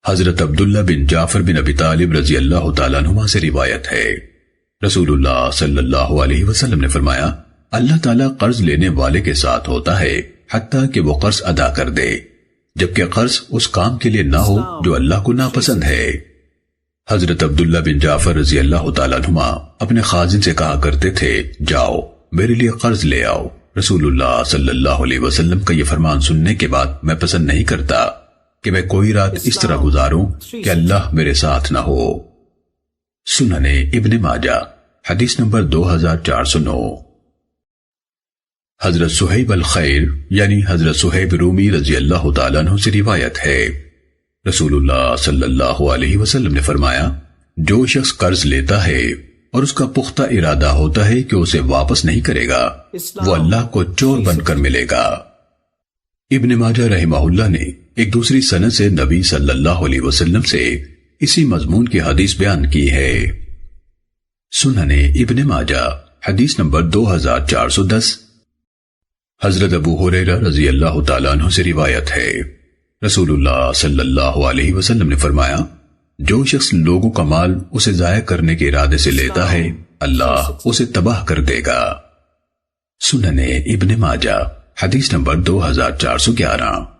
حضرت عبداللہ بن جعفر بن ابی طالب رضی اللہ تعالیٰ عنہما سے روایت ہے، رسول اللہ صلی اللہ علیہ وسلم نے فرمایا، اللہ تعالیٰ قرض لینے والے کے ساتھ ہوتا ہے حتیٰ کہ وہ قرض ادا کر دے، جبکہ قرض اس کام کے لیے نہ ہو جو اللہ کو ناپسند ہے۔ حضرت عبداللہ بن جعفر رضی اللہ تعالیٰ عنہما اپنے خازن سے کہا کرتے تھے، جاؤ میرے لیے قرض لے آؤ۔ رسول اللہ صلی اللہ علیہ وسلم کا یہ فرمان سننے کے بعد میں پسند نہیں کرتا کہ میں کوئی رات اس طرح گزاروں کہ اللہ میرے ساتھ نہ ہو۔ سنن ابن ماجہ حدیث نمبر 2409۔ حضرت صہیب الخیر یعنی حضرت صہیب رومی رضی اللہ تعالیٰ عنہ سے روایت ہے، رسول اللہ صلی اللہ علیہ وسلم نے فرمایا، جو شخص قرض لیتا ہے اور اس کا پختہ ارادہ ہوتا ہے کہ اسے واپس نہیں کرے گا، وہ اللہ کو چور بن کر ملے گا۔ ابن ماجہ رحمہ اللہ نے ایک دوسری سند سے نبی صلی اللہ علیہ وسلم سے اسی مضمون کی حدیث بیان کی ہے۔ سنن ابن ماجہ حدیث نمبر 2410۔ حضرت ابو ہریرہ رضی اللہ تعالیٰ عنہ سے روایت ہے، رسول اللہ صلی اللہ علیہ وسلم نے فرمایا، جو شخص لوگوں کا مال اسے ضائع کرنے کے ارادے سے لیتا ہے، اللہ اسے تباہ کر دے گا۔ سنن ابن ماجہ حدیث نمبر 2411۔